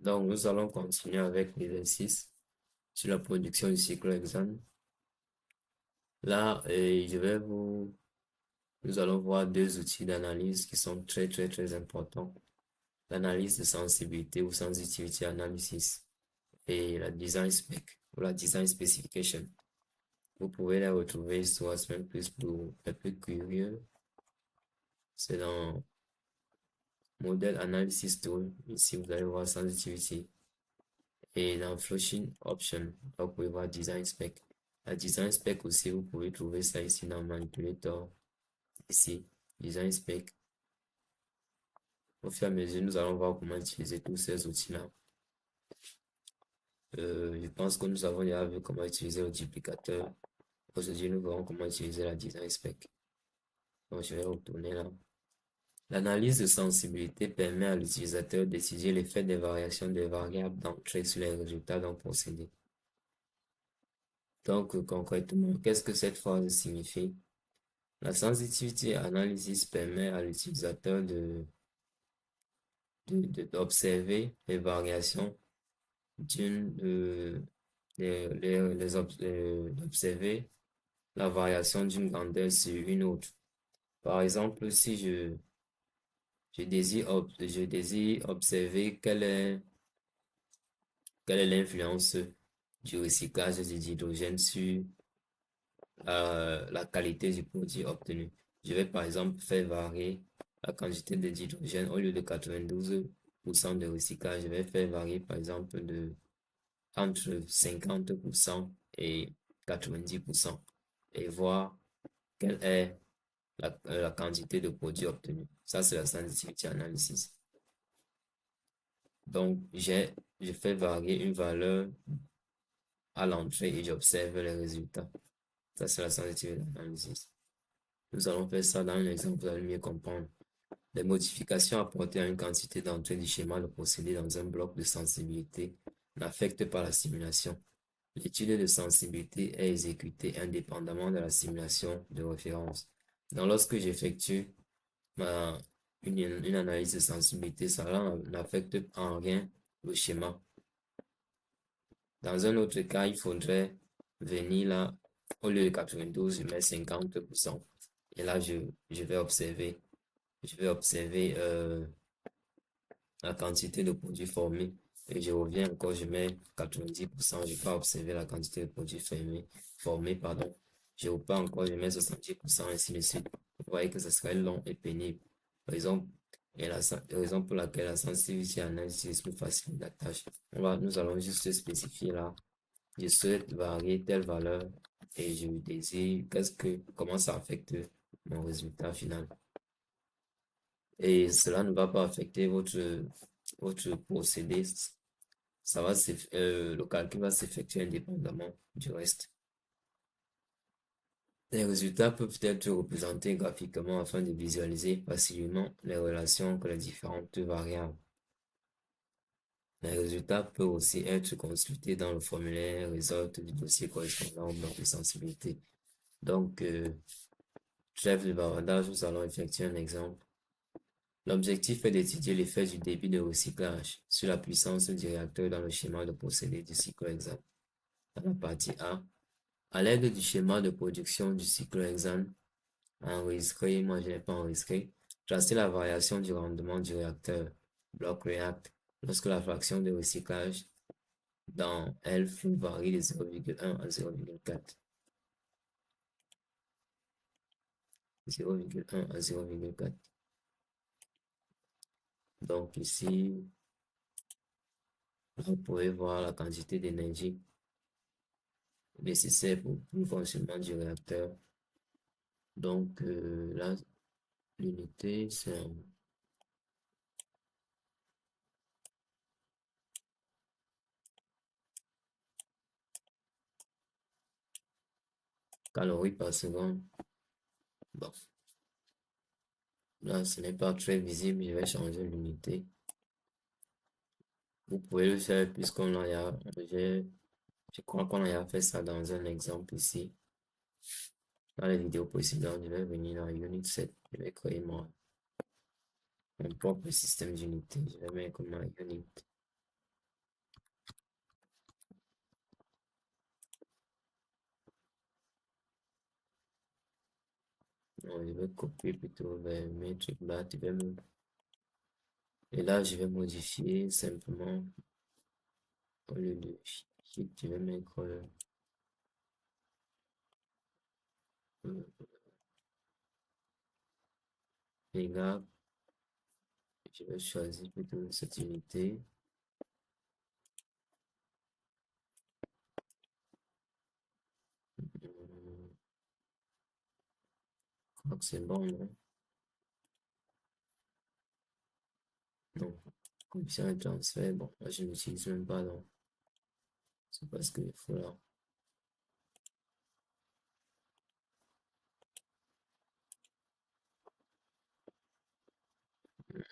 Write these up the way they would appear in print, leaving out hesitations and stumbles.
Donc, nous allons continuer avec l'exercice sur la production du cyclohexane. Là, nous allons voir deux outils d'analyse qui sont très importants. L'analyse de sensibilité ou sensitivity analysis et la design spec ou la design specification. Vous pouvez les retrouver sur Semaine Plus pour les plus curieux. C'est dans Model Analysis Tool. Ici, vous allez voir sensitivity. Et dans Flushing Option, là, vous pouvez voir Design Spec. La Design Spec aussi, vous pouvez trouver ça ici dans Manipulator. Ici, Design Spec. Au fur et à mesure, nous allons voir comment utiliser tous ces outils-là. Je pense que nous avons déjà vu comment utiliser le duplicateur. Aujourd'hui, nous verrons comment utiliser la Design Spec. Donc, je vais retourner là. L'analyse de sensibilité permet à l'utilisateur d'étudier l'effet des variations des variables d'entrée sur les résultats d'un procédé. Donc, concrètement, qu'est-ce que cette phrase signifie? La sensitivity analysis permet à l'utilisateur d'observer les variations d'observer la variation d'une grandeur sur une autre. Par exemple, si je désire observer quelle est l'influence du recyclage de l'hydrogène sur la qualité du produit obtenu. Je vais par exemple faire varier la quantité de d'hydrogène au lieu de 92% de recyclage. Je vais faire varier par exemple entre 50% et 90% et voir quelle est la quantité de produit obtenu. Ça, c'est la sensitivity analysis. Donc, je fais varier une valeur à l'entrée et j'observe les résultats. Ça, c'est la sensitivity analysis. Nous allons faire ça dans un exemple, vous allez mieux comprendre. Les modifications apportées à une quantité d'entrée du schéma de procédé dans un bloc de sensibilité n'affectent pas la simulation. L'étude de sensibilité est exécutée indépendamment de la simulation de référence. Donc, lorsque j'effectue une analyse de sensibilité, ça n'affecte en rien le schéma. Dans un autre cas, il faudrait venir là, au lieu de 92, je mets 50%. Et là, je vais observer la quantité de produits formés. Et je reviens encore, je mets 90%, je vais pas observer la quantité de produits formés, pardon. Je repars encore, je mets 70%, ainsi de suite. Vous voyez que ce serait long et pénible. Raison, raison pour laquelle la sensitivité analyse est plus facile la tâche. Nous allons juste spécifier là. Je souhaite varier telle valeur et je désire comment ça affecte mon résultat final. Et cela ne va pas affecter votre procédé. Le calcul va s'effectuer indépendamment du reste. Les résultats peuvent être représentés graphiquement afin de visualiser facilement les relations entre les différentes variables. Les résultats peuvent aussi être consultés dans le formulaire résultat du dossier correspondant au bloc de sensibilité. Donc, trêve de bavardage, nous allons effectuer un exemple. L'objectif est d'étudier l'effet du débit de recyclage sur la puissance du réacteur dans le schéma de procédé du cyclohexane. Dans la partie A, à l'aide du schéma de production du cyclohexane enregistré, moi je n'ai pas enregistré, tracer la variation du rendement du réacteur bloc react lorsque la fraction de recyclage dans L flux varie de 0,1 à 0,4. 0,1 à 0,4. Donc ici, vous pouvez voir la quantité d'énergie nécessaire pour le fonctionnement du réacteur. Donc là, l'unité, c'est en calories par seconde. Bon, là, ce n'est pas très visible, je vais changer l'unité. Vous pouvez le faire puisqu'on a, je crois qu'on a fait ça dans un exemple ici. Dans les vidéos précédentes, je vais venir dans Unit 7, je vais créer mon propre système d'unité. Je vais mettre comme unit Non, je vais copier plutôt vers mes trucs là. Et là, je vais modifier simplement au lieu de sheet, je vais mettre méga. Je vais choisir plutôt cette unité. Je crois que c'est bon, non? Non. Coefficient de transfert, bon, moi je n'utilise même pas, donc c'est pas ce qu'il faut là.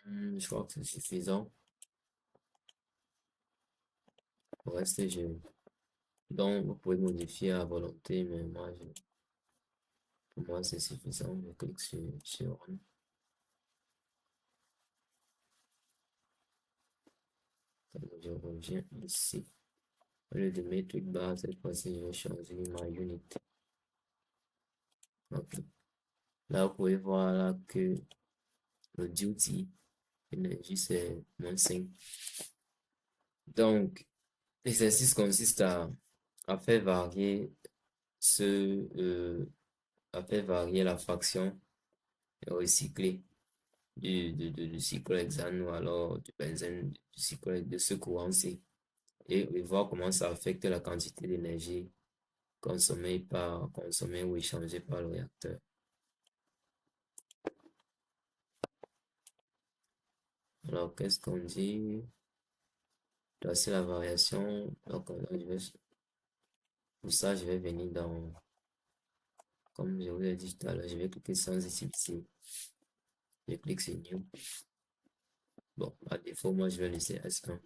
Je crois que c'est suffisant. Pour reste, donc vous pouvez modifier à volonté, mais pour moi c'est suffisant. Je clique sur Run. Je reviens ici. Au lieu de mes trucs bas, cette fois-ci, je vais changer ma unit. Ok. Là, vous pouvez voir là que le duty énergie, c'est -5. Donc, l'exercice consiste à faire varier ce, à faire varier la fraction recyclée du cyclohexane ou alors du benzène, de ce courant-ci et voir comment ça affecte la quantité d'énergie consommée ou échangée par le réacteur. Alors, qu'est-ce qu'on dit? Placer la variation. Donc, pour ça, je vais venir dans, comme je vous l'ai dit tout à l'heure, je vais cliquer sans ici. Je clique sur New. Bon, par défaut, moi, je vais laisser S1.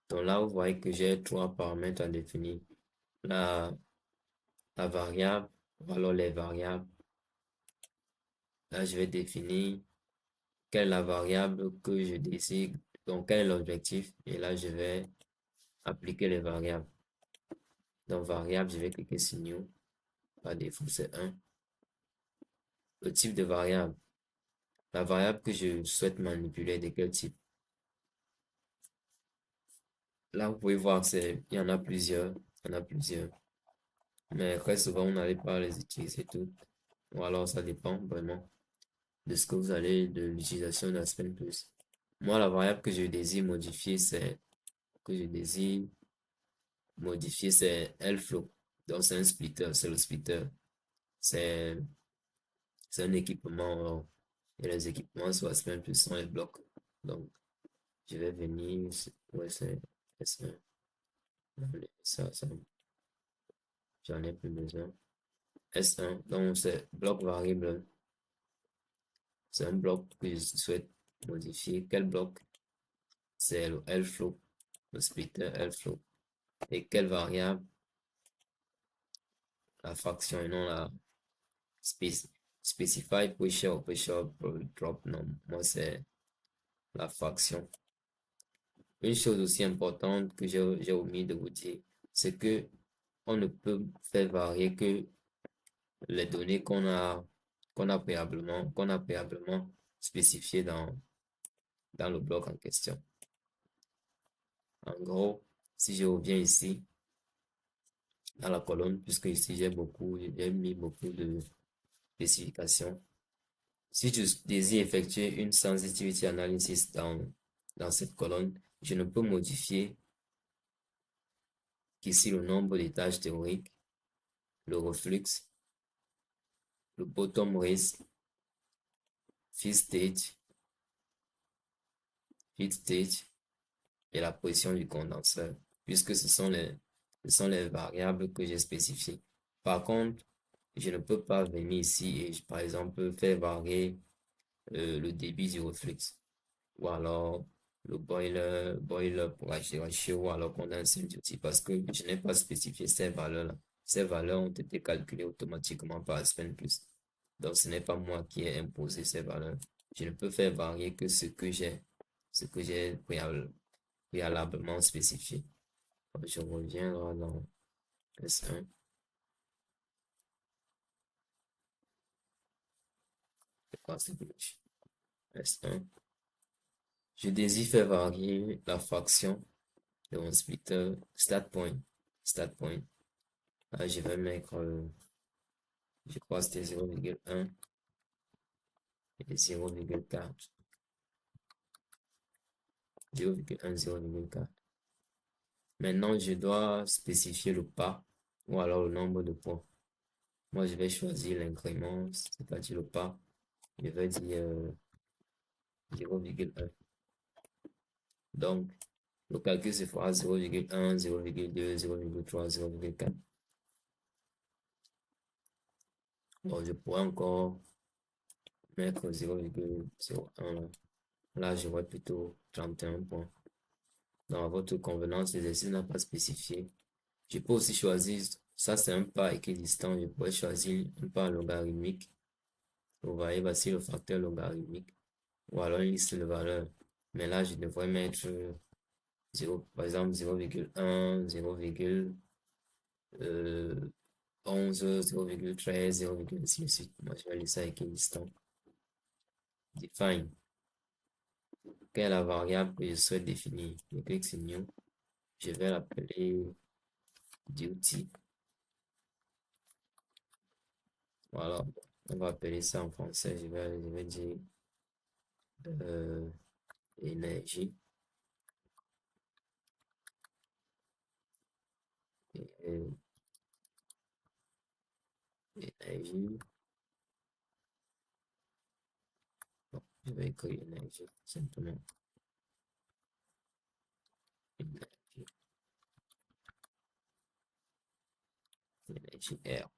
Donc là, vous voyez que j'ai trois paramètres à définir. La, la variable, ou alors les variables. Là, je vais définir quelle est la variable que je désire, donc quel est l'objectif. Et là, je vais appliquer les variables. Donc, variable, je vais cliquer sur New. Par défaut, c'est 1. Le type de variable. La variable que je souhaite manipuler, de quel type? Là, vous pouvez voir, il y en a plusieurs. Il y en a plusieurs. Mais très souvent, on n'arrive pas à les utiliser toutes. Ou alors, ça dépend vraiment de ce que vous allez, de l'utilisation d'Aspen Plus. Moi, la variable que je désire modifier, c'est Lflow. Donc, c'est un splitter, c'est le splitter. C'est, c'est un équipement, et les équipements sur Aspen Plus sont les blocs. Donc, je vais venir, ouais, c'est ça, j'en ai plus besoin. S1, donc c'est bloc variable. C'est un bloc que je souhaite modifier. Quel bloc? C'est le Lflow, le splitter Lflow. Et quelle variable? La fraction et non la specify pusher ou pusher drop. Non, moi c'est la fraction. Une chose aussi importante que j'ai omis de vous dire, c'est que on ne peut faire varier que les données qu'on a préalablement spécifiées dans le bloc en question. En gros, si je reviens ici à la colonne, puisque ici j'ai mis beaucoup de spécifications. Si je désire effectuer une sensitivity analysis dans cette colonne, je ne peux modifier qu'ici le nombre des tâches théoriques, le reflux, le bottom race, feed stage et la position du condenseur, puisque ce sont les variables que j'ai spécifiées. Par contre, je ne peux pas venir ici et, par exemple, faire varier le débit du reflux ou alors le boiler pour ratio ou alors condenser duty parce que je n'ai pas spécifié ces valeurs-là. Ces valeurs ont été calculées automatiquement par Aspen Plus. Donc, ce n'est pas moi qui ai imposé ces valeurs. Je ne peux faire varier que ce que j'ai préalablement spécifié. Je reviens là S1, c'est quoi ce glitch? S1. Je désire faire varier la fraction de mon splitter start point. Start point. Là, je vais mettre, je crois que c'était 0,1 et 0,4. 0,1, 0,4. Maintenant, je dois spécifier le pas ou alors le nombre de points. Moi, je vais choisir l'incrément, c'est-à-dire le pas. Je vais dire 0,1. Donc, le calcul se fera 0,1, 0,2, 0,3, 0,4. Bon, je pourrais encore mettre 0,01 là. Là, j'aurais plutôt 31 points. Dans votre convenance, l'exercice n'a pas spécifié. Je peux aussi choisir, ça c'est un pas équidistant, je pourrais choisir un pas logarithmique. Vous voyez, voici le facteur logarithmique. Ou alors une liste de valeurs. Mais là, je devrais mettre 0, par exemple 0,1, 0,11, 0,13, 0, ainsi de suite. Moi, je vais laisser ça équidistant. Define. Quelle est la variable que je souhaite définir? Je clique sur New. Je vais l'appeler duty. Voilà. On va appeler ça en français. Je vais dire euh, énergie. Et, énergie. Bon, je vais écrire énergie simplement. Énergie. Énergie R.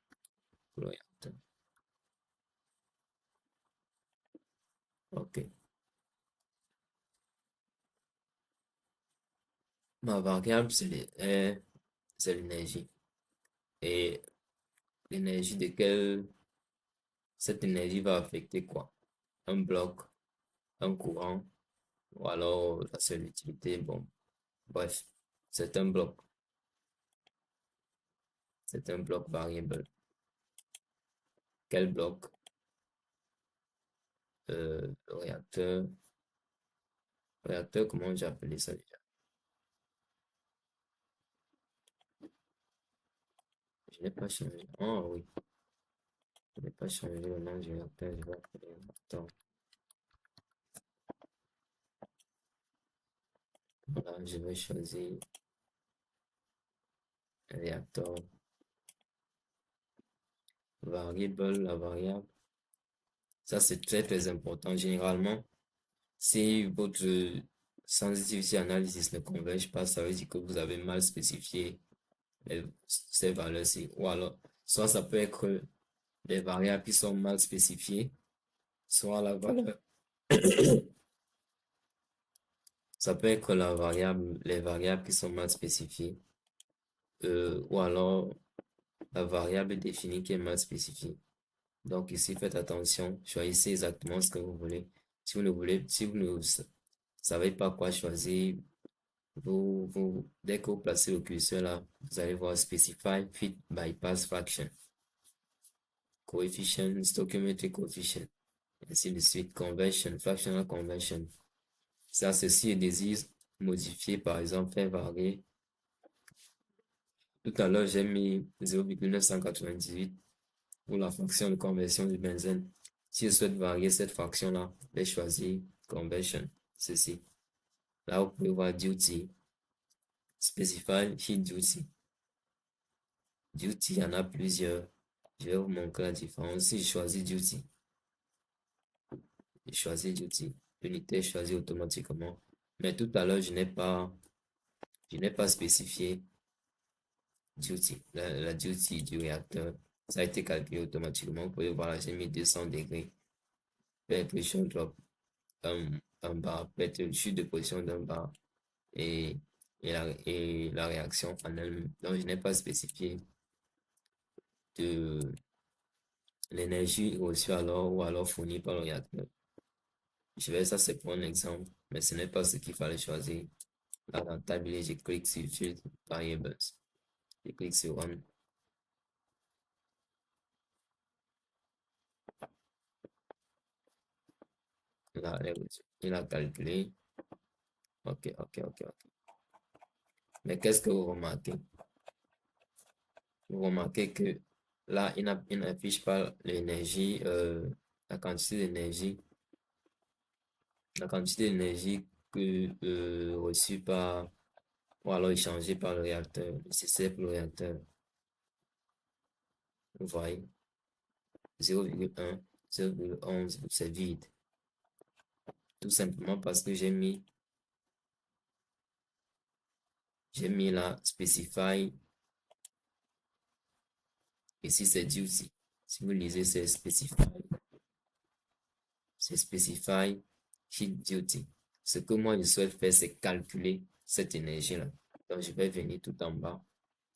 Pour ok. Ma variable, c'est l'énergie. Et l'énergie de quelle cette énergie va affecter quoi? Un bloc, un courant, ou alors la seule utilité. Bon, bref, c'est un bloc. C'est un bloc variable. Quel bloc? Le réacteur. Réacteur, comment j'ai appelé ça déjà? Je n'ai pas changé. Oh oui, je n'ai pas changé le nom du réacteur. Je vais appeler réacteur. Voilà, je vais choisir réacteur variable, la variable. Ça, c'est très, très important. Généralement, si votre sensitivity analysis ne converge pas, ça veut dire que vous avez mal spécifié ces valeurs-ci. Ou alors, soit ça peut être des variables qui sont mal spécifiées, soit la valeur, ça peut être les variables qui sont mal spécifiées, ou alors la variable définie qui est mal spécifiée. Donc ici, faites attention, choisissez exactement ce que vous voulez. Si vous ne savez pas quoi choisir, dès que vous placez le curseur là, vous allez voir Specify Fit Bypass Fraction, Coefficient, Stoichiometric Coefficient, ainsi de suite, Conversion, Fractional Conversion. Ça, ceci est désir modifier, par exemple, faire varier. Tout à l'heure, j'ai mis 0,998 pour la fonction de conversion du benzène. Si je souhaite varier cette fraction-là, je vais choisir Conversion, ceci. Là, vous pouvez voir Duty, Specify Heat Duty. Duty, il y en a plusieurs. Je vais vous montrer la différence. Si je choisis Duty, je choisis Duty. L'unité est choisie automatiquement. Mais tout à l'heure, je n'ai pas spécifié Duty, la duty du réacteur. Ça a été calculé automatiquement. Vous pouvez voir là, j'ai mis 200 degrés. Peut-être je drop un bar, peut-être chute de position d'un bar et, et la réaction en elle-même. Donc, je n'ai pas spécifié de l'énergie reçue alors ou alors fournie par le réacteur. Ça c'est pour un exemple, mais ce n'est pas ce qu'il fallait choisir. Là, dans Tableau, je clique sur Field Variables. Je clique sur Run. Là, il a calculé. Ok. Mais qu'est-ce que vous remarquez? Vous remarquez que là, il n'affiche pas l'énergie, la quantité d'énergie, que reçue par, ou alors échangée par le réacteur, nécessaire pour le réacteur. Vous voyez, 0,1, 0,11, c'est vide. Tout simplement parce que j'ai mis la specify. Ici, c'est duty. Si vous lisez, c'est specify heat duty. Ce que moi, je souhaite faire, c'est calculer cette énergie-là. Donc, je vais venir tout en bas.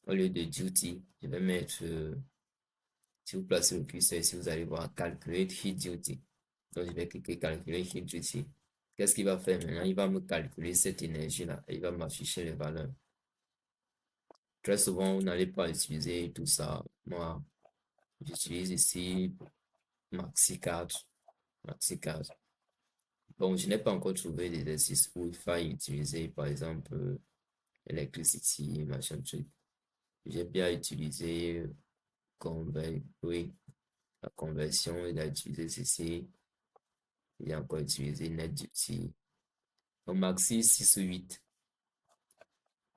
Au lieu de duty, je vais mettre, si vous placez le curseur ici, vous allez voir calculate heat duty. Donc, je vais cliquer calculer heat duty. Qu'est-ce qu'il va faire maintenant? Il va me calculer cette énergie-là et il va m'afficher les valeurs. Très souvent, vous n'allez pas utiliser tout ça. Moi, j'utilise ici Maxi4. Bon, je n'ai pas encore trouvé d'exercice où il faille utiliser, par exemple, Electricity, machin truc. J'ai bien utilisé oui, la conversion, il a utilisé ceci, il a encore utilisé NetDuty. Au maxi 6 ou 8.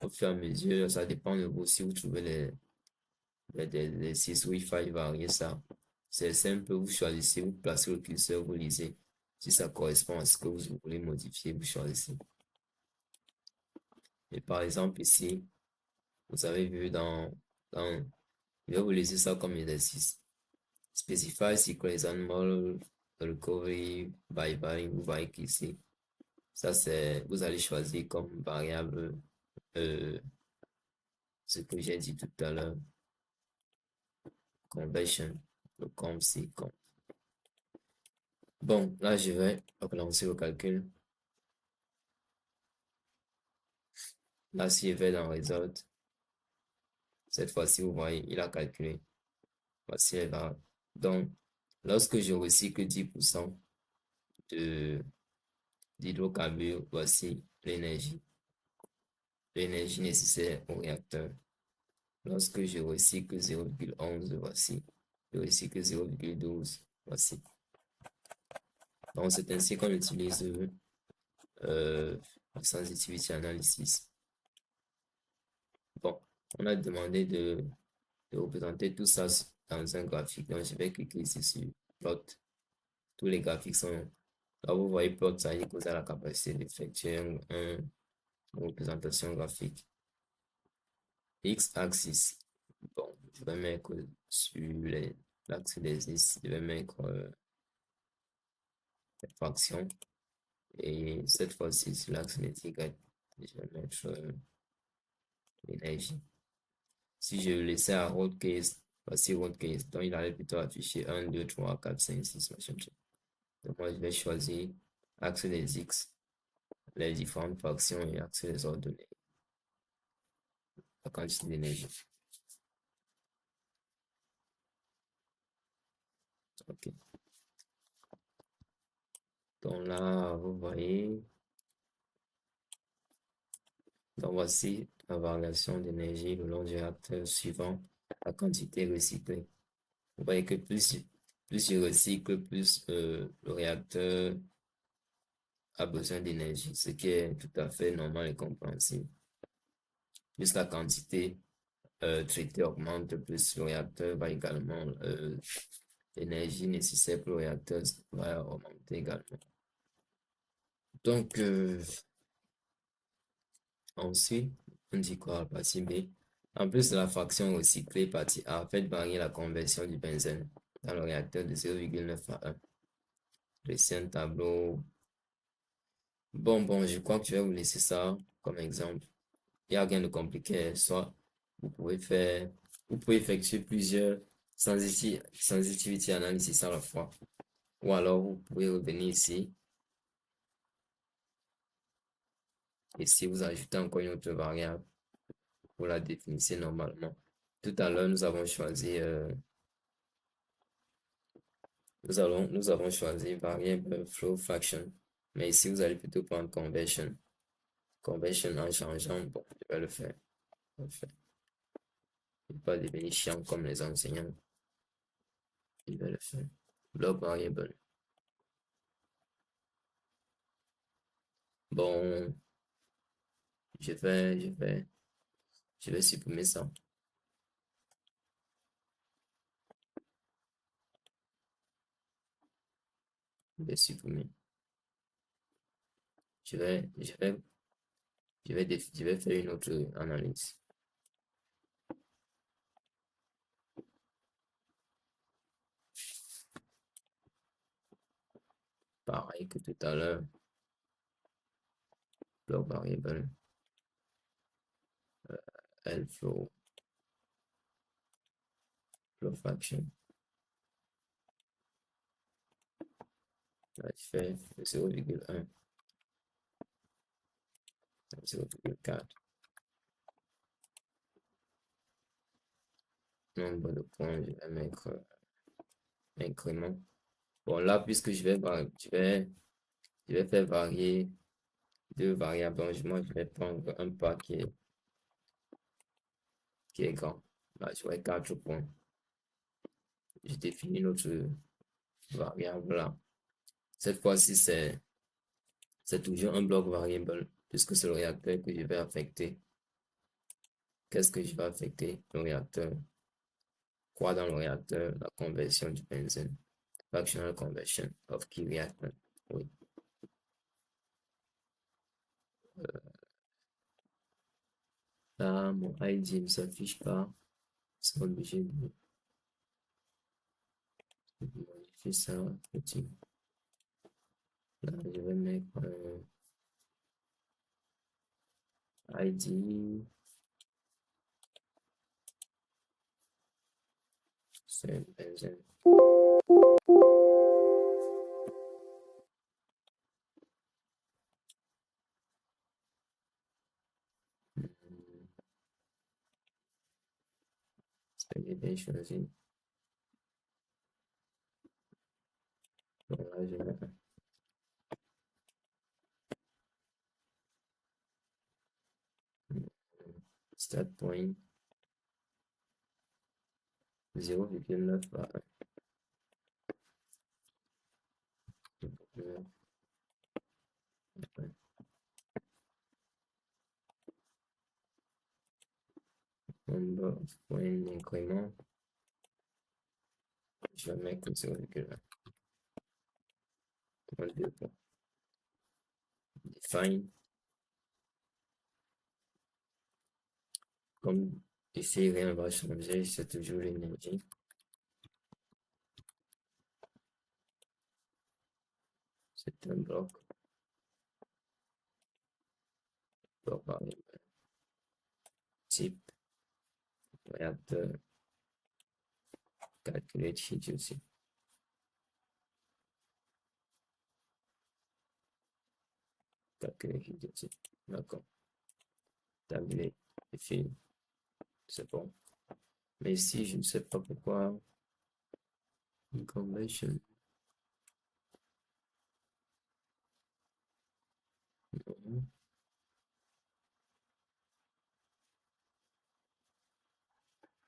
Au fur et à mesure, ça dépend de vous si vous trouvez les 6 où il faille varier ça. C'est simple, vous choisissez, vous placez le curseur, vous lisez. Si ça correspond à ce que vous voulez modifier, vous choisissez. Et par exemple, ici, vous avez vu je vais vous laisser ça comme exercice. Specify secret animal recovery by variable. Vous voyez qu'ici, ça c'est, vous allez choisir comme variable ce que j'ai dit tout à l'heure, conversion, le com c'est com. Bon, là je vais relancer le calcul. Là, si je vais dans Result, cette fois-ci, vous voyez, il a calculé. Voici les variables. Donc, lorsque je recycle 10% de d'hydrocarbures, voici l'énergie. L'énergie nécessaire au réacteur. Lorsque je recycle 0,11, voici. Je recycle 0,12, voici. Donc, c'est ainsi qu'on utilise le sensitivity analysis. Bon, on a demandé de représenter tout ça dans un graphique. Donc, je vais cliquer ici sur plot. Tous les graphiques sont là. Vous voyez plot, ça veut dire que vous avez la capacité d'effectuer une représentation graphique. X-axis. Bon, je vais mettre sur l'axe des X, je vais mettre la fraction. Et cette fois-ci, sur l'axe des Y, je vais mettre l'énergie. Si je le laissais à road case, voici road case, donc il allait plutôt afficher 1, 2, 3, 4, 5, 6, machin. Donc moi, je vais choisir axe des X, les différentes fractions et axe des ordonnées, la quantité d'énergie. Ok. Donc là, vous voyez, donc voici la variation d'énergie le long du réacteur suivant la quantité recyclée. Vous voyez que plus je recycle, plus le réacteur a besoin d'énergie, ce qui est tout à fait normal et compréhensible. Plus la quantité traitée augmente, plus le réacteur va également, l'énergie nécessaire pour le réacteur va augmenter également. Donc, ensuite, on dit quoi, la partie B? En plus de la fraction recyclée, partie A, faites varier la conversion du benzène dans le réacteur de 0,9 à 1. Laissez un tableau. Bon, je crois que je vais vous laisser ça comme exemple. Il n'y a rien de compliqué. Soit vous pouvez effectuer plusieurs sensitivity analysis à la fois. Ou alors vous pouvez revenir ici. Et si vous ajoutez encore une autre variable, vous la définissez normalement. Tout à l'heure, nous avons choisi, nous avons choisi variable flow fraction. Mais ici, vous allez plutôt prendre conversion. Conversion en changeant, bon, je vais le faire. Je vais le faire. Je ne vais pas devenir chiant comme les enseignants. Je vais le faire. Block variable. Bon, je vais supprimer ça. Je vais supprimer. Je vais, je vais, je vais faire une autre analyse. Pareil que tout à l'heure. Block variable. L flow fraction. Là, je fais 0,1, 0,4. Nombre de points, je vais mettre incrément. Bon, là, puisque je vais faire varier deux variables, donc moi, je vais prendre un pas qui est grand. Là, j'aurai 4 points. Je définis notre variable là. Cette fois-ci, c'est toujours un bloc variable, puisque c'est le réacteur que je vais affecter. Qu'est-ce que je vais affecter? Le réacteur. Quoi dans le réacteur? La conversion du benzène. Fractional conversion of key reactant. Oui. Là, mon ID ne s'affiche pas. C'est obligé de modifier ça. Petit. Là, je vais mettre ID. C'est benzène. C'est bien choisi. Donc là, je vais start point 0,9 à 1. Number of point incrément. Je vais mettre 0,1. Define. Comme ici, rien ne va changer, c'est toujours l'énergie. C'est un bloc. Bloc variable. Type. Réacteur. Calculate sheet aussi. Calculate sheet aussi. D'accord. Tablé. Et fini. C'est bon. Mais ici, je ne sais pas pourquoi. Convention.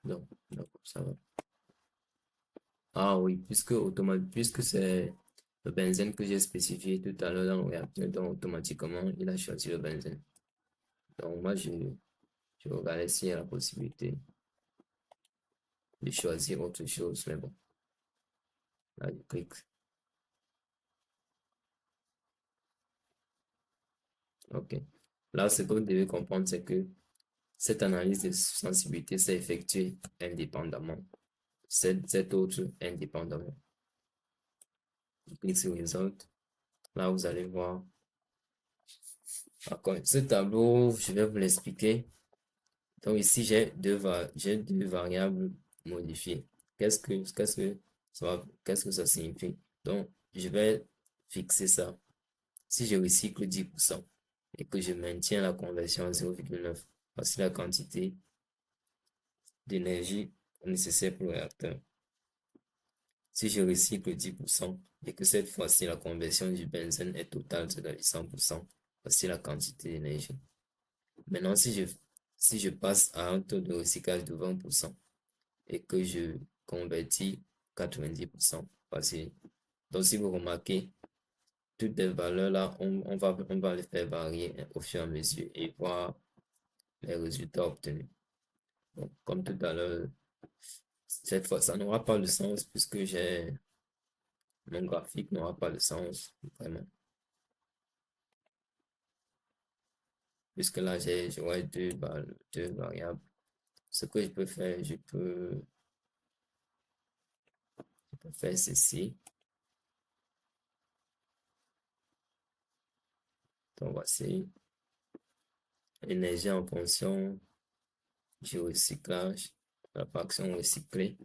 Non, non, ça va. Ah oui, puisque c'est le benzène que j'ai spécifié tout à l'heure dans le réacteur, donc automatiquement, il a choisi le benzène. Donc moi, je regarde s'il y a la possibilité de choisir autre chose, mais bon, là, je clique. OK. Là, ce que vous devez comprendre, c'est que cette analyse de sensibilité s'est effectuée indépendamment. Cette autre indépendamment. Je clique sur Result. Là, vous allez voir. D'accord. Ce tableau, je vais vous l'expliquer. Donc ici, j'ai deux variables modifiées. Qu'est-ce que ça signifie? Donc, je vais fixer ça. Si je recycle 10% et que je maintiens la conversion à 0,9, voici la quantité d'énergie nécessaire pour le réacteur. Si je recycle 10% et que cette fois-ci la conversion du benzène est totale, c'est-à-dire 100%, voici la quantité d'énergie. Maintenant, si je passe à un taux de recyclage de 20% et que je convertis 90%, voici. Donc, si vous remarquez, toutes les valeurs là, on va les faire varier au fur et à mesure et voir les résultats obtenus. Donc, comme tout à l'heure, cette fois, ça n'aura pas de sens puisque mon graphique n'aura pas de sens, vraiment. Puisque là, j'aurai deux variables. Ce que je peux faire, je peux faire ceci. Donc, voici énergie en fonction du recyclage, la fraction recyclée.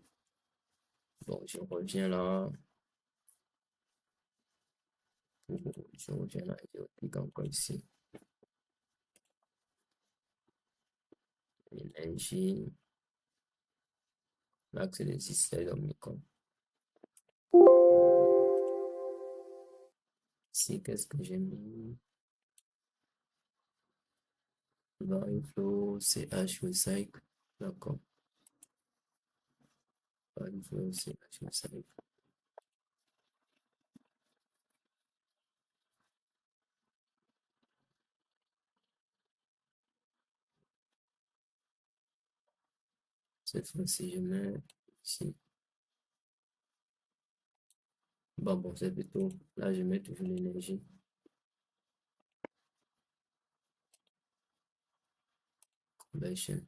Bon, je reviens là. Je reviens là, je clique encore ici. Énergie. L'axe de 16 omicron. Ici, qu'est-ce que j'ai mis? Value flow, CH recycle. D'accord. Value flow, CH recycle. Cette fois-ci, je mets ici. Bon, c'est plutôt. Là, je mets toujours l'énergie. Conversion.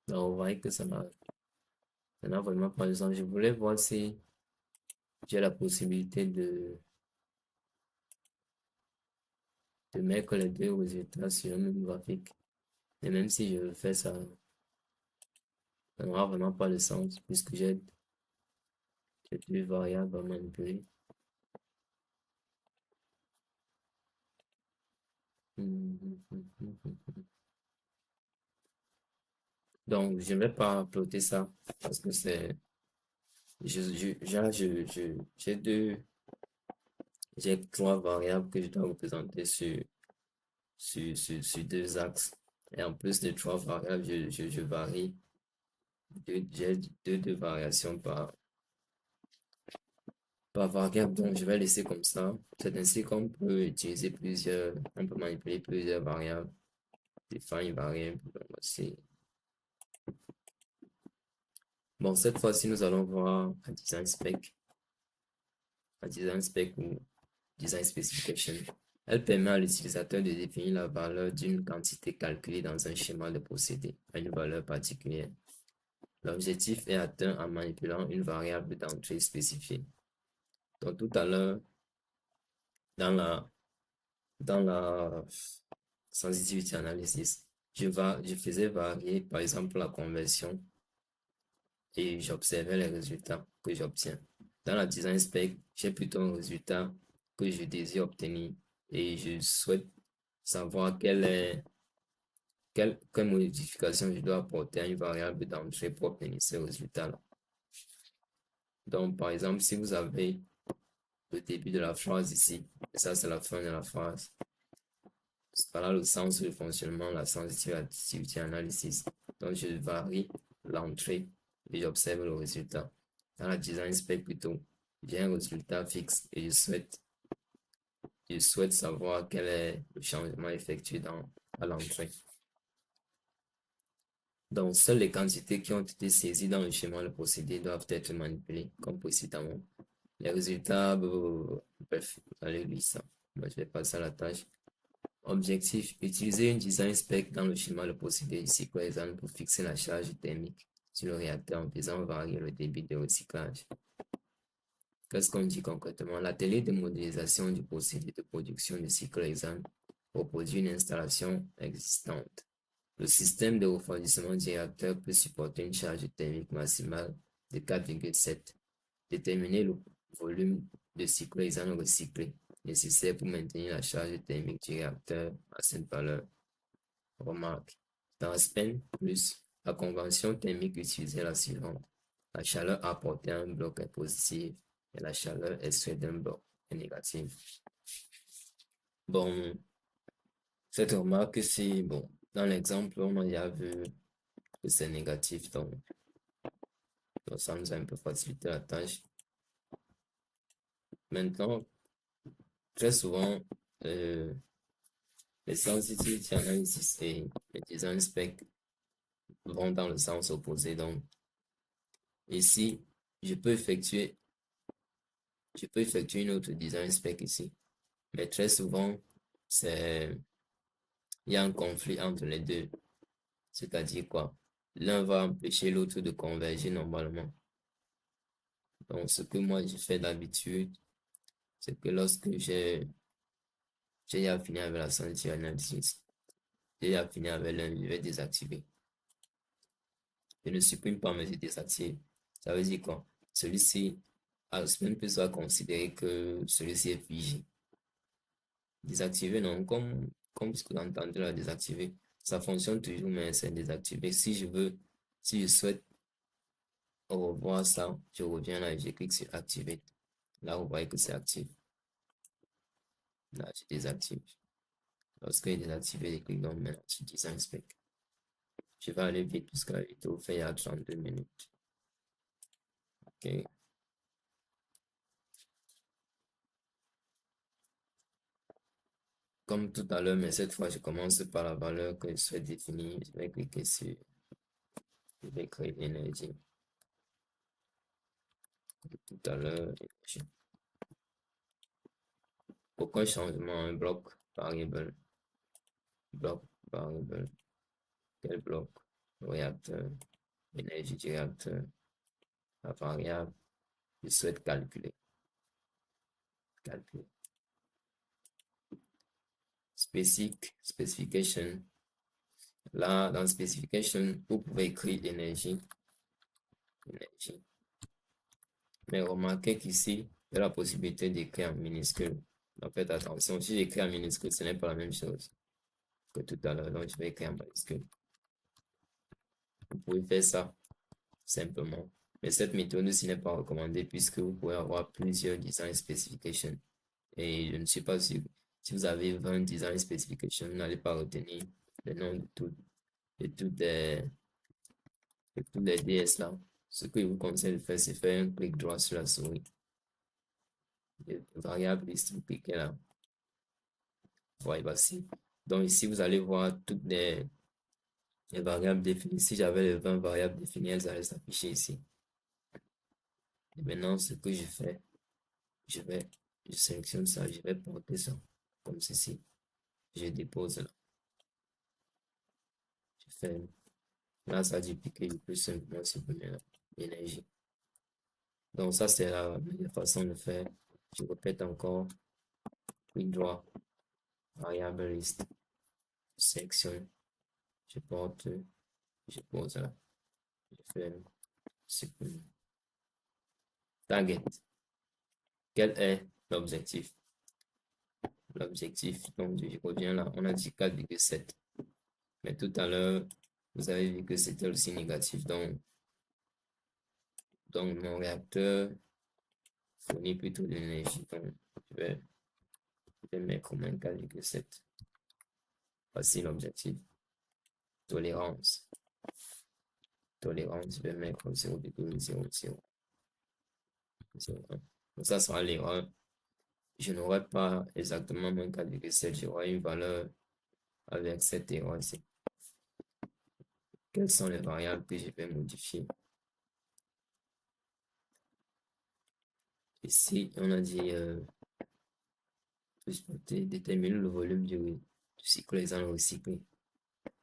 Là, on voit que ça n'a vraiment pas de sens. Je voulais voir si j'ai la possibilité de mettre les deux résultats sur le même graphique. Et même si je fais ça, ça n'aura vraiment pas de sens puisque j'ai deux variables à manipuler. Donc, je ne vais pas plotter ça parce que c'est. J'ai trois variables que je dois représenter sur deux axes. Et en plus de trois variables, je varie. J'ai deux variations par variable. Donc, je vais laisser comme ça. C'est ainsi qu'on peut utiliser on peut manipuler plusieurs variables. Définir une variable. Donc, voici. Bon, cette fois-ci, nous allons voir un design spec. Un design spec ou design specification. Elle permet à l'utilisateur de définir la valeur d'une quantité calculée dans un schéma de procédé à une valeur particulière. L'objectif est atteint en manipulant une variable d'entrée spécifiée. Donc tout à l'heure, dans la sensitivity analysis, je faisais varier par exemple la conversion et j'observais les résultats que j'obtiens. Dans la design spec, j'ai plutôt un résultat que je désire obtenir et je souhaite savoir quelle modification je dois apporter à une variable d'entrée pour obtenir ce résultat-là. Donc, par exemple, si vous avez le début de la phrase ici, et ça c'est la fin de la phrase, c'est là le sens du fonctionnement, la sensitivity analysis. Donc, je varie l'entrée et j'observe le résultat. Dans la design spec plutôt, j'ai un résultat fixe et je souhaite savoir quel est le changement effectué à l'entrée. Donc, seules les quantités qui ont été saisies dans le schéma de procédé doivent être manipulées, comme précédemment. Les résultats, bref, vous allez lire ça. Moi, je vais passer à la tâche. Objectif, utiliser une design spec dans le schéma de procédé ici, par exemple, pour fixer la charge thermique sur le réacteur en faisant varier le débit de recyclage. Qu'est-ce qu'on dit concrètement? L'atelier de modélisation du procédé de production de cycle examen reproduit une installation existante. Le système de refroidissement du réacteur peut supporter une charge thermique maximale de 4,7. Déterminer le volume de cyclohexane recyclé nécessaire pour maintenir la charge thermique du réacteur à cette valeur. Remarque, dans SPEN+, la convention thermique utilisée est la suivante. La chaleur apportée à un bloc est positive et la chaleur extraite d'un bloc est négative. Bon, cette remarque, c'est bon. Dans l'exemple, on a déjà vu que c'est négatif, donc ça nous a un peu facilité la tâche. Maintenant, très souvent, les sensitivity analysis et les design spec vont dans le sens opposé. Donc, ici, je peux effectuer une autre design spec ici. Mais très souvent, il y a un conflit entre les deux. C'est-à-dire quoi? L'un va empêcher l'autre de converger normalement. Donc, ce que moi je fais d'habitude, c'est que lorsque j'ai fini avec la sensitivity analysis, j'ai fini avec l'un, je vais désactiver. Je ne supprime pas, mais je désactive. Ça veut dire quoi? Celui-ci, Aspen peut soit considérer que celui-ci est figé. Désactiver, non, comme ce que vous entendez là, désactiver, ça fonctionne toujours, mais c'est désactivé. Si je souhaite revoir ça, je reviens là et je clique sur activer. Là, vous voyez que c'est actif. Là, je désactive. Lorsque est désactivé, je clique donc maintenant sur Design Spec. Je vais aller vite puisque la vidéo fait à 32 minutes. OK. Comme tout à l'heure, mais cette fois, je commence par la valeur que je souhaite définir. Je vais cliquer sur, je vais créer l'énergie. Tout à l'heure, aucun changement, un bloc variable, quel bloc, réacteur, énergie du réacteur, la variable, je souhaite calculer. Specification. Là, dans specification, vous pouvez écrire énergie. Mais remarquez qu'ici, il y a la possibilité d'écrire en minuscule. Donc faites attention, si j'écris en minuscule, ce n'est pas la même chose que tout à l'heure. Donc je vais écrire en majuscule. Vous pouvez faire ça simplement. Mais cette méthode-ci n'est pas recommandée puisque vous pouvez avoir plusieurs design specifications. Et je ne suis pas sûr. Si vous avez 20 design specifications, vous n'allez pas retenir le nom de toutes les DS là. Ce que je vous conseille de faire, c'est faire un clic droit sur la souris. Variable liste, vous cliquez là. Voyez, voici. Donc ici, vous allez voir toutes les variables définies. Si j'avais les 20 variables définies, elles allaient s'afficher ici. Et maintenant, ce que je fais, je sélectionne ça, je vais porter ça comme ceci. Je dépose là. Je fais là, ça a dupliqué, je peux simplement supprimer l'énergie. Donc ça, c'est la meilleure façon de faire. Je répète encore. Clic droit, variable liste, sélectionne, je porte, je pose là. Je fais supprimer. Target. Quel est l'objectif? L'objectif, donc je reviens là, on a dit 4,7. Mais tout à l'heure, vous avez vu que c'était aussi négatif. Donc mon réacteur fournit plutôt de l'énergie. Donc, je vais mettre au moins 4,7. Voici l'objectif. Tolérance. Tolérance, je vais mettre 0,0001. Donc ça sera l'erreur. Je n'aurai pas exactement moins 4,7. J'aurai une valeur avec cette erreur ici. Quelles sont les variables que je vais modifier? Ici, on a dit déterminer le volume du cyclohexane recyclé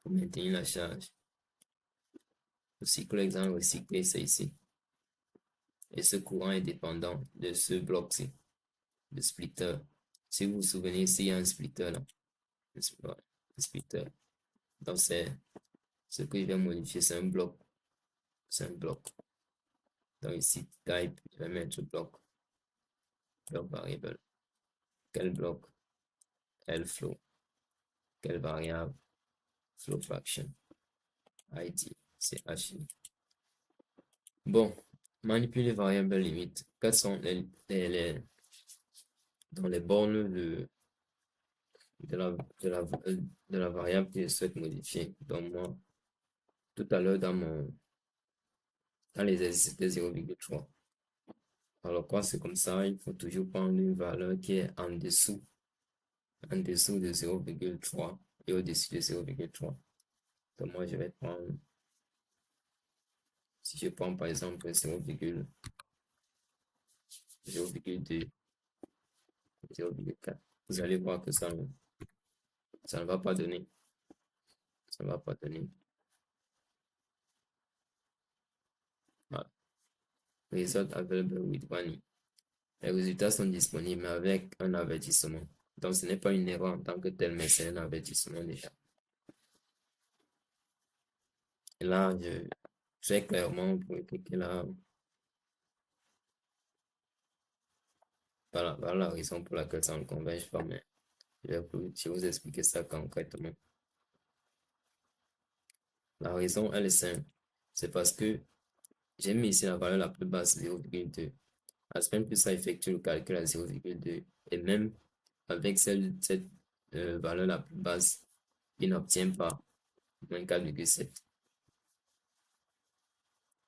pour maintenir la charge. Le cyclohexane recyclé, c'est ici. Et ce courant est dépendant de ce bloc-ci, le splitter. Si vous vous souvenez, ici, il y a un splitter là. Un splitter. Donc, c'est ce que je vais modifier, c'est un bloc. C'est un bloc. Donc, ici, type, je vais mettre bloc. bloc variable, quel bloc, L flow, quelle variable, flow fraction, ID, c'est HI. Bon, manipuler variable limite. Quelles sont dans les bornes de la, de la variable que je souhaite modifier? Donc, moi, tout à l'heure, dans les exercices, c'était 0,3. Alors, quoi, c'est comme ça, il faut toujours prendre une valeur qui est en dessous de 0,3 et au-dessus de 0,3. Donc, moi, je vais prendre, si je prends par exemple 0,2, 0,4, vous allez voir que ça ne va pas donner. Ça ne va pas donner. Voilà. Result available with warning. Les résultats sont disponibles, mais avec un avertissement. Donc, ce n'est pas une erreur en tant que tel, mais c'est un avertissement déjà. Et là, je très clairement pour cliquer là. Voilà la raison pour laquelle ça ne converge pas, mais je vais vous expliquer ça concrètement. La raison, elle est simple. C'est parce que j'ai mis ici la valeur la plus basse, 0,2. À ce plus ça effectue le calcul à 0,2. Et même avec cette valeur la plus basse, il n'obtient pas moins 4,7.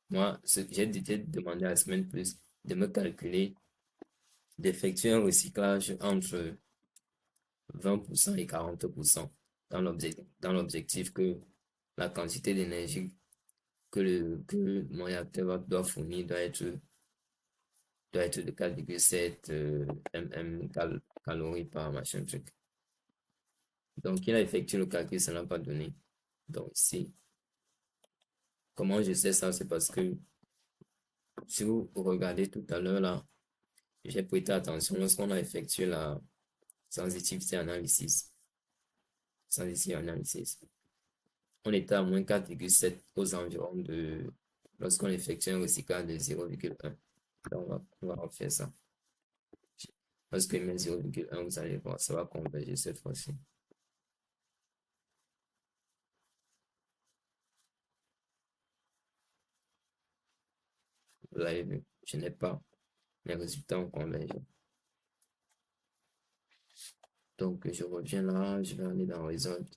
Moi, j'ai demandé à semaine plus de me calculer, d'effectuer un recyclage entre 20% et 40% dans l'objectif que la quantité d'énergie que mon réacteur doit fournir doit être de 4,7 calories par machin truc. Donc, il a effectué le calcul, ça n'a pas donné. Donc, ici, comment je sais ça? C'est parce que si vous regardez tout à l'heure là, j'ai prêté attention lorsqu'on a effectué la sensitivité analysis. Sensitivité analysis. On était à moins 4,7 aux environs de lorsqu'on effectue un recyclage de 0,1. Donc, on va refaire ça. Lorsque je mets 0,1, vous allez voir, ça va converger cette fois-ci. Vous avez vu, je n'ai pas mes résultats en convergent. Donc, je reviens là, je vais aller dans Result.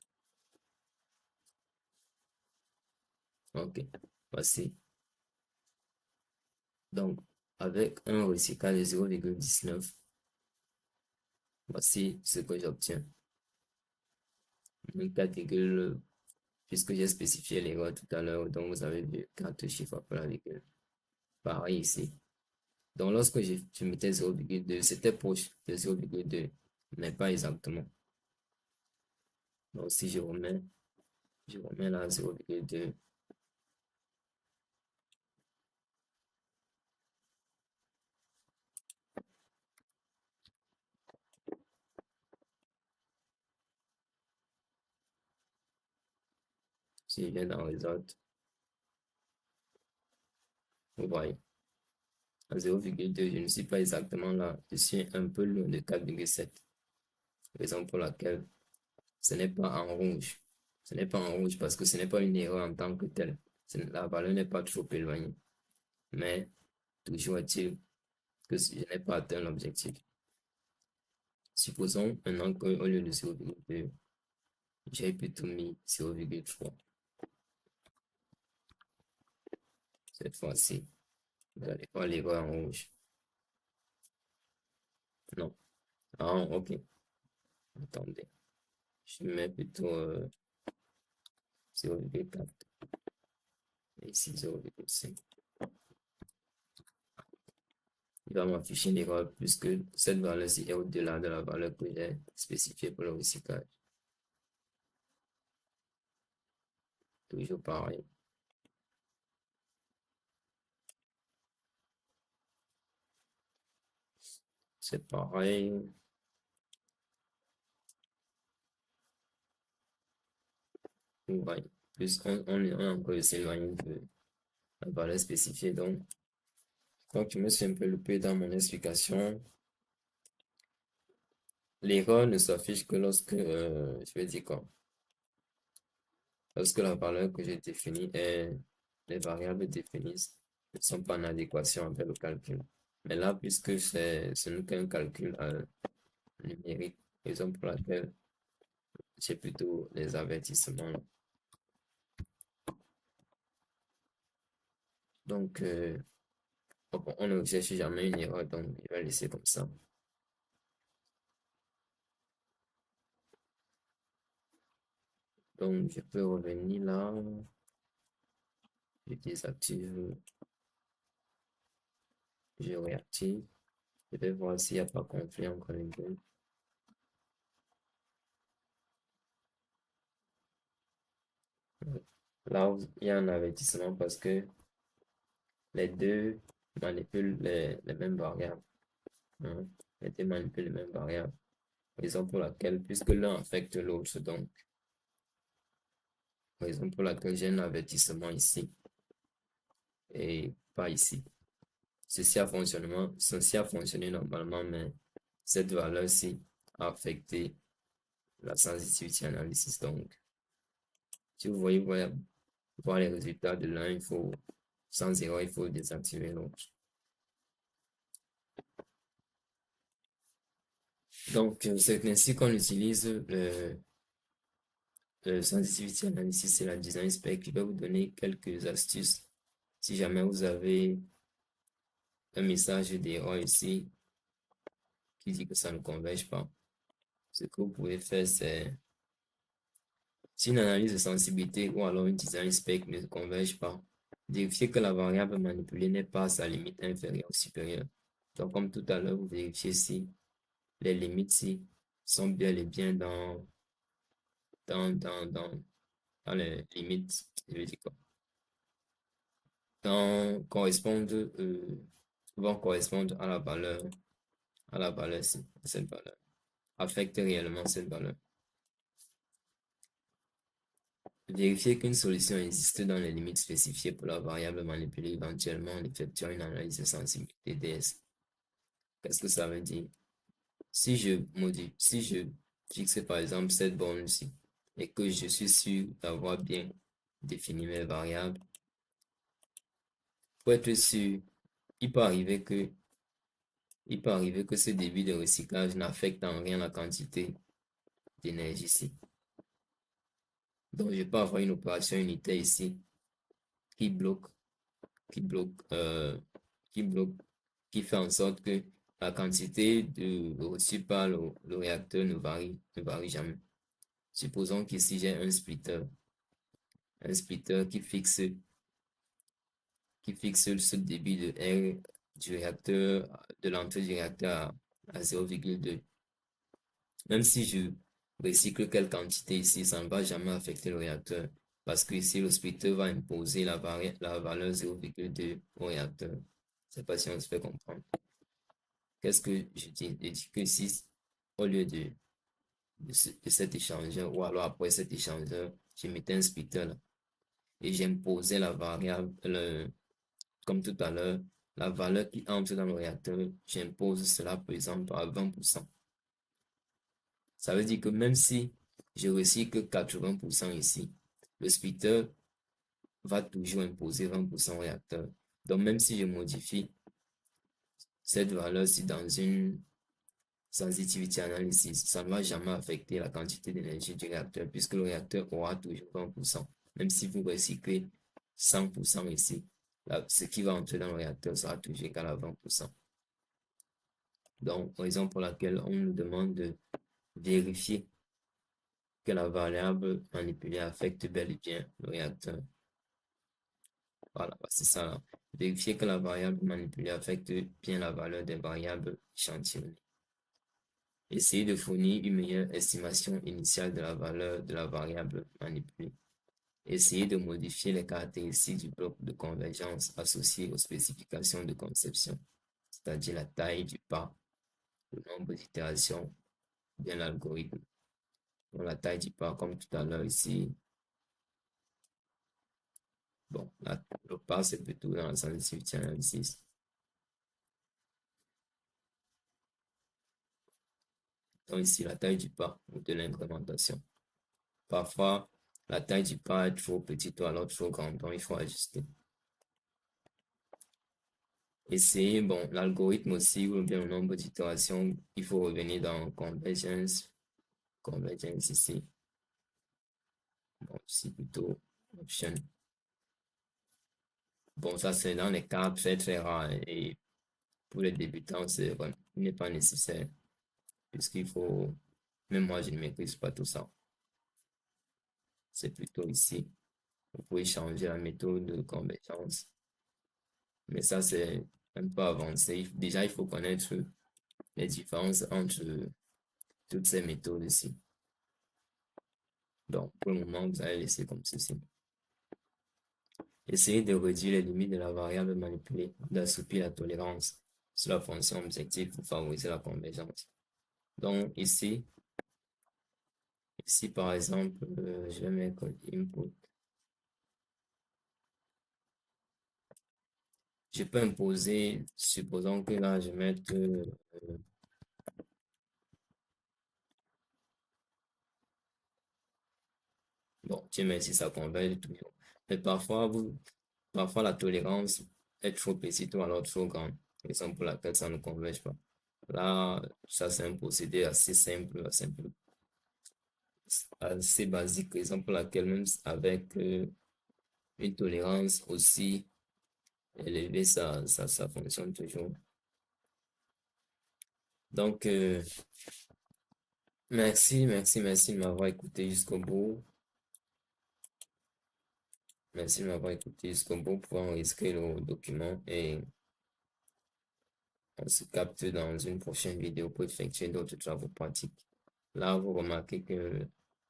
Ok, voici. Donc, avec un recyclage de 0,19, voici ce que j'obtiens. 4, puisque j'ai spécifié l'erreur tout à l'heure, donc vous avez vu 4 chiffres après la virgule. Pareil ici. Donc, lorsque je mettais 0,2, c'était proche de 0,2, mais pas exactement. Donc, si je remets là 0,2. Si je viens dans les autres, vous voyez, à 0,2, je ne suis pas exactement là. Je suis un peu loin de 4,7. Raison pour laquelle ce n'est pas en rouge. Ce n'est pas en rouge parce que ce n'est pas une erreur en tant que telle. La valeur n'est pas trop éloignée. Mais toujours est-il que je n'ai pas atteint l'objectif. Supposons maintenant qu'au lieu de 0,2, j'ai plutôt mis 0,3. Cette fois-ci, vous allez voir l'erreur en rouge. Non. Ah, ok. Attendez. Je mets plutôt 0,4 et ici 0,5. Il va m'afficher une erreur puisque cette valeur-ci est au-delà de la valeur que j'ai spécifiée pour le recyclage. Toujours pareil. C'est pareil. Ouais. Plus on est encore s'éloigné de la valeur spécifiée. Donc, je me suis un peu loupé dans mon explication. l'erreur ne s'affiche que lorsque, je vais dire quoi, lorsque la valeur que j'ai définie et les variables définies ne sont pas en adéquation avec le calcul. Mais là, puisque ce n'est qu'un calcul numérique, raison pour laquelle j'ai plutôt les avertissements là. Donc, on ne cherche jamais une erreur, donc il va laisser comme ça. Donc, je peux revenir là, je désactive, je réactive. Je vais voir s'il n'y a pas conflit entre les deux. Là, il y a un avertissement parce que les deux manipulent les mêmes variables, hein. Les deux manipulent les mêmes variables. Raison pour laquelle, puisque l'un affecte l'autre, donc, raison pour laquelle j'ai un avertissement ici et pas ici. Ceci a fonctionné normalement, mais cette valeur-ci a affecté la sensitivity analysis. Donc, si vous voyez, voir les résultats de l'un, sans erreur, il faut désactiver l'autre. Donc, c'est ainsi qu'on utilise le sensitivity analysis et la design spec qui va vous donner quelques astuces. Si jamais vous avez un message d'erreur ici qui dit que ça ne converge pas, ce que vous pouvez faire, c'est si une analyse de sensibilité ou alors une design spec ne converge pas, vérifiez que la variable manipulée n'est pas à sa limite inférieure ou supérieure. Donc, comme tout à l'heure, vous vérifiez si les limites ci sont bel et bien dans, dans, dans, dans les limites, je veux dire quoi, correspondent, vont correspondre à la valeur ci, cette valeur, affecte réellement cette valeur. Vérifier qu'une solution existe dans les limites spécifiées pour la variable manipulée éventuellement en effectuant une analyse de sensibilité DS. Qu'est-ce que ça veut dire? Si je fixe par exemple cette borne-ci et que je suis sûr d'avoir bien défini mes variables, pour être sûr, il peut arriver que, ce débit de recyclage n'affecte en rien la quantité d'énergie ici. Donc, je peux avoir une opération unitaire ici qui bloque, qui bloque, qui bloque, qui fait en sorte que la quantité de reçu par le réacteur ne varie jamais. Supposons qu'ici j'ai un splitter qui fixe ce débit de R du réacteur, de l'entrée du réacteur à 0,2. Même si je recycle quelle quantité ici, ça ne va jamais affecter le réacteur. Parce que ici, le splitter va imposer la valeur 0,2 au réacteur. Je ne sais pas si on se fait comprendre. Qu'est-ce que je dis? Je dis que ici, au lieu de cet échangeur, ou alors après cet échangeur, je mettais un splitter là. Et j'imposais la variable, comme tout à l'heure, la valeur qui entre dans le réacteur, j'impose cela par exemple à 20%. Ça veut dire que même si je recycle 80% ici, le splitter va toujours imposer 20% au réacteur. Donc même si je modifie cette valeur-ci dans une sensitivity analysis, ça ne va jamais affecter la quantité d'énergie du réacteur puisque le réacteur aura toujours 20%. Même si vous recyclez 100% ici, là, ce qui va entrer dans le réacteur sera toujours égal à 20%. Donc, raison pour laquelle on nous demande de vérifier que la variable manipulée affecte bel et bien le réacteur. Voilà, c'est ça là. Vérifier que la variable manipulée affecte bien la valeur des variables échantillonnées. Essayer de fournir une meilleure estimation initiale de la valeur de la variable manipulée. Essayer de modifier les caractéristiques du bloc de convergence associé aux spécifications de conception, c'est-à-dire la taille du pas, le nombre d'itérations, bien l'algorithme. La taille du pas, comme tout à l'heure ici. Bon, le pas, c'est plutôt dans la sensitivity analysis. bouton ici, la taille du pas ou de l'incrémentation. Parfois, la taille du pas est trop petite ou alors trop grande, donc il faut ajuster. Essayer, bon, l'algorithme aussi, ou bien le nombre d'itérations, il faut revenir dans Convergence, Convergence ici. Bon, ici plutôt Option. Bon, ça c'est dans les cas très rare et pour les débutants, c'est il n'est pas nécessaire puisqu'il faut, même moi je ne maîtrise pas tout ça. C'est plutôt ici. Vous pouvez changer la méthode de convergence. Mais ça, c'est un peu avancé. Déjà, il faut connaître les différences entre toutes ces méthodes ici. Donc, pour le moment, vous allez laisser comme ceci. Essayez de réduire les limites de la variable manipulée, d'assouplir la tolérance sur la fonction objectif pour favoriser la convergence. Donc, ici, par exemple, je vais mettre input. Je peux imposer, supposons que là, je mette bon, tiens, mais si ça converge toujours. Mais parfois la tolérance est trop petite ou alors trop grande. Raison pour laquelle ça ne converge pas. Là, ça c'est un procédé assez simple, assez basique. Raison pour laquelle même avec une tolérance aussi élevée, ça fonctionne toujours. Donc, merci de m'avoir écouté jusqu'au bout. Merci de m'avoir écouté jusqu'au bout pour enregistrer le document et on se capte dans une prochaine vidéo pour effectuer d'autres travaux pratiques. Là, vous remarquez que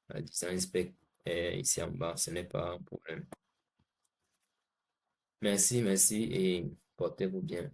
la design spec est ici en bas, ce n'est pas un problème. Merci et portez-vous bien.